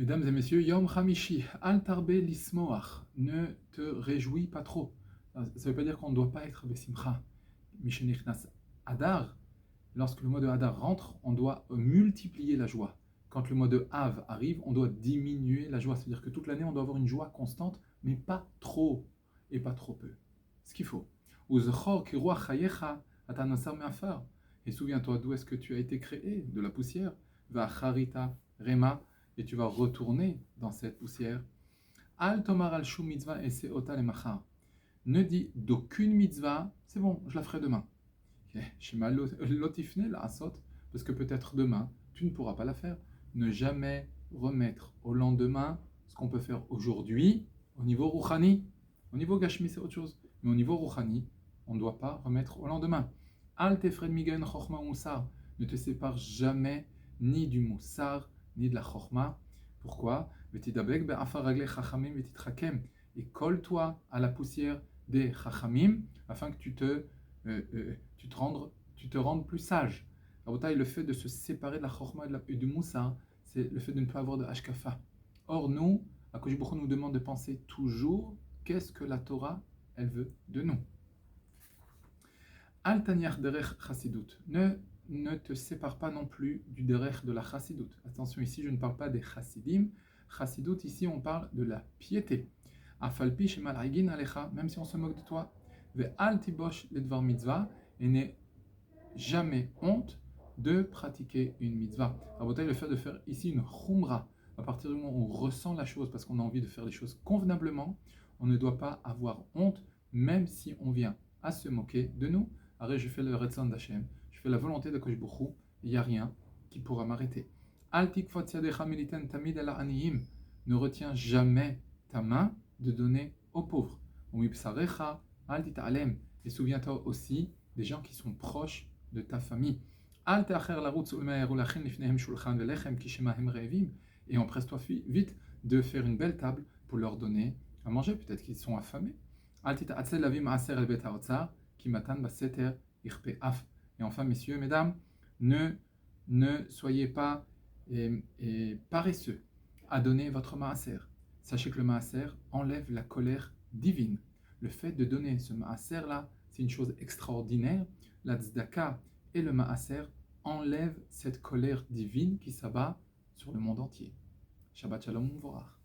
Mesdames et messieurs, Yom Hamishi, Al Tarbe Lismoach, ne te réjouis pas trop. Ça ne veut pas dire qu'on ne doit pas être Besimcha. Mishenichnas Adar, lorsque le mois de Hadar rentre, on doit multiplier la joie. Quand le mois de Av arrive, on doit diminuer la joie. C'est-à-dire que toute l'année, on doit avoir une joie constante, mais pas trop et pas trop peu. Ce qu'il faut. Et souviens-toi d'où est-ce que tu as été créé, de la poussière. Va charita rema, et tu vas retourner dans cette poussière. Al tomar al shum mitzvah et seota le machar. Ne dis d'aucune mitzvah, c'est bon, je la ferai demain. Shema lotifne la asot, parce que peut-être demain, tu ne pourras pas la faire. Ne jamais remettre au lendemain ce qu'on peut faire aujourd'hui au niveau rouchani. Au niveau gashmi, c'est autre chose. Mais au niveau rouchani, on ne doit pas remettre au lendemain. Al tefred migain chochma moussar. Ne te sépare jamais ni du moussar, ni de la chochma. Pourquoi? Et colle-toi à la poussière des chachamim afin que tu te rendes plus sage. Le fait de se séparer de la chokhmah et du moussa, c'est le fait de ne pas avoir de hashkafa. Or, nous, Akadosh Baruch Hu nous demande de penser toujours qu'est-ce que la Torah, elle veut de nous. Al taniach derech chassidut. Ne te sépare pas non plus du derech de la chassidut. Attention, ici, je ne parle pas des chassidim. Chassidut, ici, on parle de la piété. Afalpi shemal hagin alecha, même si on se moque de toi. Ve al tibosh ledvar mitzvah, et n'aie jamais honte de pratiquer une mitzvah. Rabotai, le fait de faire ici une khumra, à partir du moment où on ressent la chose parce qu'on a envie de faire les choses convenablement, on ne doit pas avoir honte, même si on vient à se moquer de nous. Arrête, je fais le Retzon d'Hachem, je fais la volonté de Kosh Bouchou, il n'y a rien qui pourra m'arrêter. Al tikfot yadecha militen tamid ala aniyim, ne retiens jamais ta main de donner aux pauvres. Umipsarecha al tita'alem, et souviens-toi aussi des gens qui sont proches de ta famille. Al te'acher larutz ulme'er ulachin lifnehem shulchan velechem kishemahem re'evim, et empresse-toi vite de faire une belle table pour leur donner à manger, peut-être qu'ils sont affamés. Al tita'atzel lavim aser el bet ha'otzar, et enfin, messieurs, mesdames, ne soyez pas paresseux à donner votre maaser. Sachez que le maaser enlève la colère divine. Le fait de donner ce maaser-là, c'est une chose extraordinaire. La tzedaka et le maaser enlèvent cette colère divine qui s'abat sur le monde entier. Shabbat shalom, Vorach.